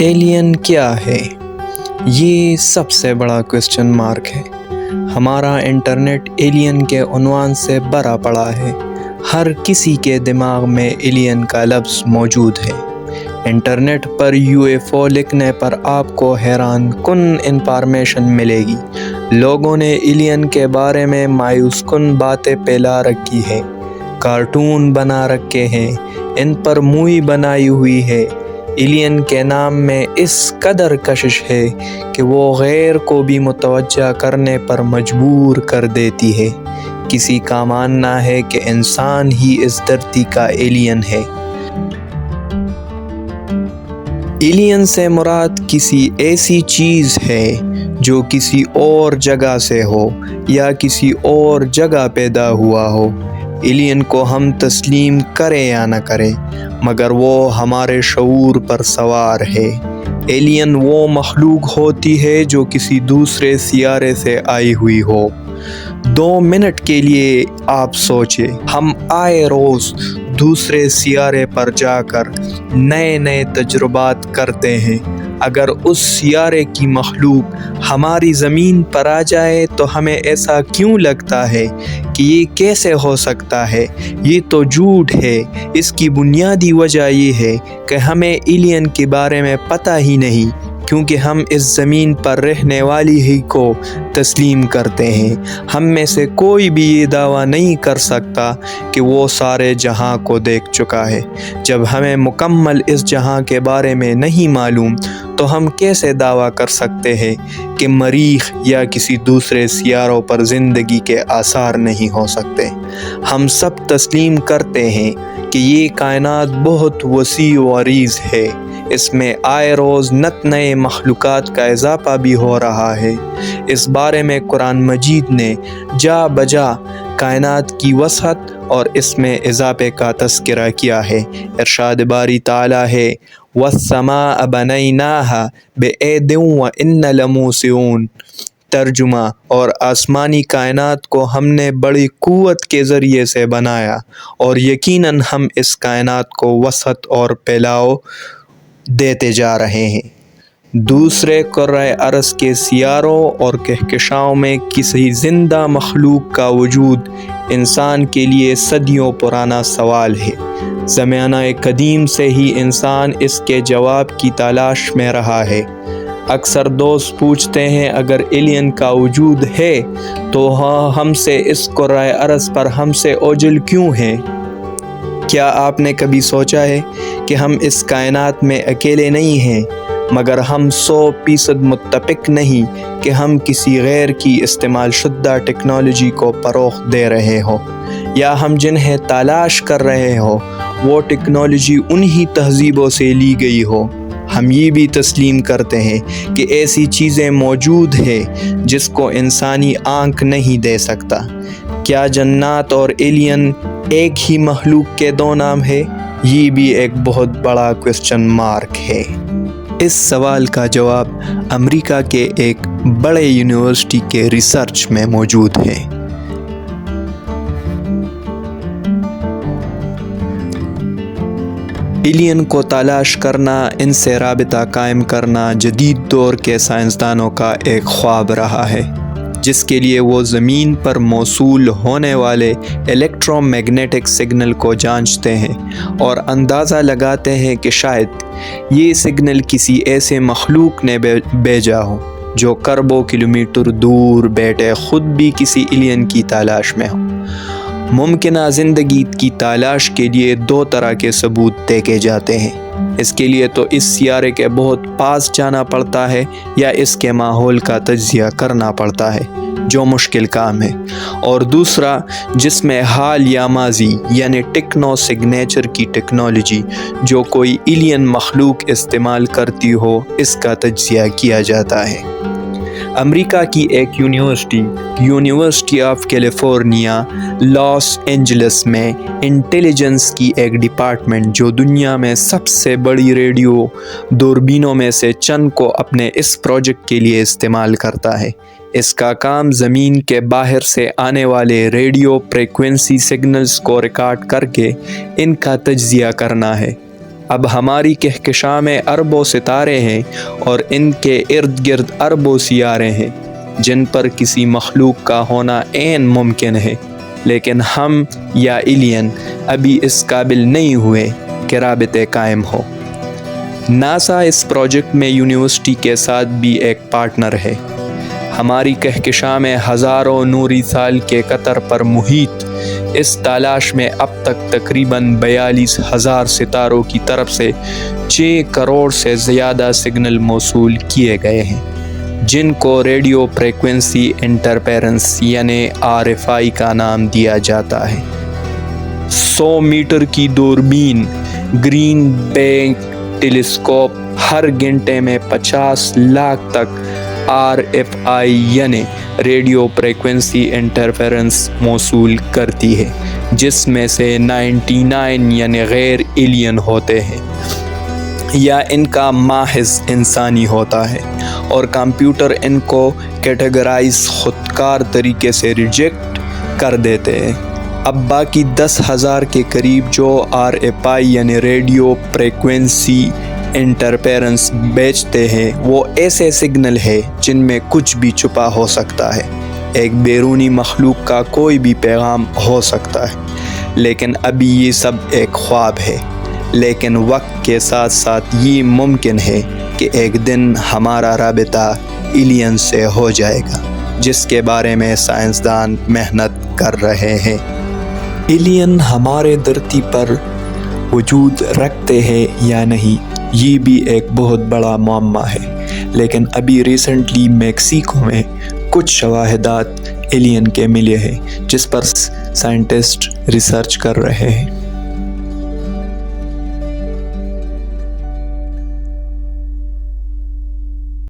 Alien کیا ہے؟ یہ سب سے بڑا کوسچن مارک ہے۔ ہمارا انٹرنیٹ ایلین کے عنوان سے بھرا پڑا ہے۔ ہر کسی کے دماغ میں ایلین کا لفظ موجود ہے۔ انٹرنیٹ پر UFO لکھنے پر آپ کو حیران کن انفارمیشن ملے گی۔ لوگوں نے ایلین کے بارے میں مایوس کن باتیں پھیلا رکھی ہے، کارٹون بنا رکھے ہیں، ان پر مووی بنائی ہوئی ہے۔ ایلین کے نام میں اس قدر کشش ہے کہ وہ غیر کو بھی متوجہ کرنے پر مجبور کر دیتی ہے۔ کسی کا ماننا ہے کہ انسان ہی اس دھرتی کا ایلین ہے۔ ایلین سے مراد کسی ایسی چیز ہے جو کسی اور جگہ سے ہو یا کسی اور جگہ پیدا ہوا ہو۔ ایلین کو ہم تسلیم کریں یا نہ کریں، مگر وہ ہمارے شعور پر سوار ہے۔ ایلین وہ مخلوق ہوتی ہے جو کسی دوسرے سیارے سے آئی ہوئی ہو۔ 2 منٹ کے لیے آپ سوچیں، ہم آئے روز دوسرے سیارے پر جا کر نئے تجربات کرتے ہیں۔ اگر اس سیارے کی مخلوق ہماری زمین پر آ جائے تو ہمیں ایسا کیوں لگتا ہے کہ یہ کیسے ہو سکتا ہے؟ یہ تو جھوٹ ہے۔ اس کی بنیادی وجہ یہ ہے کہ ہمیں ایلین کے بارے میں پتہ ہی نہیں، کیونکہ ہم اس زمین پر رہنے والی ہی کو تسلیم کرتے ہیں۔ ہم میں سے کوئی بھی یہ دعویٰ نہیں کر سکتا کہ وہ سارے جہاں کو دیکھ چکا ہے۔ جب ہمیں مکمل اس جہاں کے بارے میں نہیں معلوم تو ہم کیسے دعویٰ کر سکتے ہیں کہ مریخ یا کسی دوسرے سیاروں پر زندگی کے آثار نہیں ہو سکتے؟ ہم سب تسلیم کرتے ہیں کہ یہ کائنات بہت وسیع و عریض ہے۔ اس میں آئے روز نئے مخلوقات کا اضافہ بھی ہو رہا ہے۔ اس بارے میں قرآن مجید نے جا بجا کائنات کی وسعت اور اس میں اضافے کا تذکرہ کیا ہے۔ ارشاد باری تعالیٰ ہے، وَالسَّمَاءَ بَنَيْنَاهَا بِأَيْدٍ وَإِنَّا لَمُوسِعُونَ۔ ترجمہ، اور آسمانی کائنات کو ہم نے بڑی قوت کے ذریعے سے بنایا اور یقیناً ہم اس کائنات کو وسعت اور پھیلاؤ دیتے جا رہے ہیں۔ دوسرے کرۂ ارض کے سیاروں اور کہکشاؤں میں کسی زندہ مخلوق کا وجود انسان کے لیے صدیوں پرانا سوال ہے۔ زمانہ قدیم سے ہی انسان اس کے جواب کی تلاش میں رہا ہے۔ اکثر دوست پوچھتے ہیں، اگر ایلین کا وجود ہے تو ہم سے اس کرۂ ارض پر ہم سے اوجل کیوں ہیں؟ کیا آپ نے کبھی سوچا ہے کہ ہم اس کائنات میں اکیلے نہیں ہیں؟ مگر ہم 100% متفق نہیں کہ ہم کسی غیر کی استعمال شدہ ٹیکنالوجی کو فروغ دے رہے ہوں، یا ہم جنہیں تلاش کر رہے ہوں وہ ٹیکنالوجی انہی تہذیبوں سے لی گئی ہو۔ ہم یہ بھی تسلیم کرتے ہیں کہ ایسی چیزیں موجود ہیں جس کو انسانی آنکھ نہیں دے سکتا۔ کیا جنات اور ایلین ایک ہی مخلوق کے 2 نام ہے؟ یہ بھی ایک بہت بڑا کوسچن مارک ہے۔ اس سوال کا جواب امریکہ کے ایک بڑے یونیورسٹی کے ریسرچ میں موجود ہے۔ ایلین کو تلاش کرنا، ان سے رابطہ قائم کرنا جدید دور کے سائنسدانوں کا ایک خواب رہا ہے، جس کے لیے وہ زمین پر موصول ہونے والے الیکٹرو میگنیٹک سگنل کو جانچتے ہیں اور اندازہ لگاتے ہیں کہ شاید یہ سگنل کسی ایسے مخلوق نے بھیجا ہو جو کروڑوں کلومیٹر دور بیٹھے خود بھی کسی ایلین کی تلاش میں ہو۔ ممکنہ زندگی کی تلاش کے لیے 2 طرح کے ثبوت دیکھے جاتے ہیں۔ اس کے لیے تو اس سیارے کے بہت پاس جانا پڑتا ہے یا اس کے ماحول کا تجزیہ کرنا پڑتا ہے، جو مشکل کام ہے، اور دوسرا جس میں حال یا ماضی یعنی ٹیکنو سگنیچر کی ٹیکنالوجی جو کوئی ایلین مخلوق استعمال کرتی ہو، اس کا تجزیہ کیا جاتا ہے۔ امریکہ کی ایک university of California Los Angeles میں انٹیلیجنس کی ایک ڈپارٹمنٹ جو دنیا میں سب سے بڑی ریڈیو دوربینوں میں سے چند کو اپنے اس پروجیکٹ کے لیے استعمال کرتا ہے۔ اس کا کام زمین کے باہر سے آنے والے ریڈیو فریکوینسی سگنلز کو ریکارڈ کر کے ان کا تجزیہ کرنا ہے۔ اب ہماری کہکشاں میں اربوں ستارے ہیں اور ان کے ارد گرد اربوں سیارے ہیں جن پر کسی مخلوق کا ہونا عین ممکن ہے، لیکن ہم یا ایلین ابھی اس قابل نہیں ہوئے کہ رابطے قائم ہو۔ ناسا اس پروجیکٹ میں یونیورسٹی کے ساتھ بھی ایک پارٹنر ہے۔ ہماری کہکشاں میں ہزاروں نوری سال کے قطر پر محیط اس تلاش میں اب تک تقریباً 42,000 ستاروں کی طرف سے 6 کروڑ سے زیادہ سگنل موصول کیے گئے ہیں، جن کو ریڈیو فریکوینسی انٹرفیرنس یعنی RFI کا نام دیا جاتا ہے۔ 100 میٹر کی دوربین گرین بینک ٹیلیسکوپ ہر گھنٹے میں 50 لاکھ تک RFI یعنی ریڈیو فریکوینسی انٹرفیرنس موصول کرتی ہے، جس میں سے 99 یعنی غیر ایلین ہوتے ہیں یا ان کا محض انسانی ہوتا ہے، اور کمپیوٹر ان کو کیٹیگرائز خودکار طریقے سے ریجیکٹ کر دیتے ہیں۔ اب باقی 10,000 کے قریب جو RFI یعنی ریڈیو فریکوینسی انٹرفیرنس بیچتے ہیں وہ ایسے سگنل ہے جن میں کچھ بھی چھپا ہو سکتا ہے، ایک بیرونی مخلوق کا کوئی بھی پیغام ہو سکتا ہے، لیکن ابھی یہ سب ایک خواب ہے۔ لیکن وقت کے ساتھ ساتھ یہ ممکن ہے کہ ایک دن ہمارا رابطہ ایلین سے ہو جائے گا، جس کے بارے میں سائنسدان محنت کر رہے ہیں۔ ایلین ہمارے دھرتی پر وجود رکھتے ہیں یا نہیں، یہ بھی ایک بہت بڑا معمہ ہے، لیکن ابھی ریسنٹلی میکسیکو میں کچھ شواہدات ایلین کے ملے ہیں جس پر سائنٹسٹ ریسرچ کر رہے ہیں۔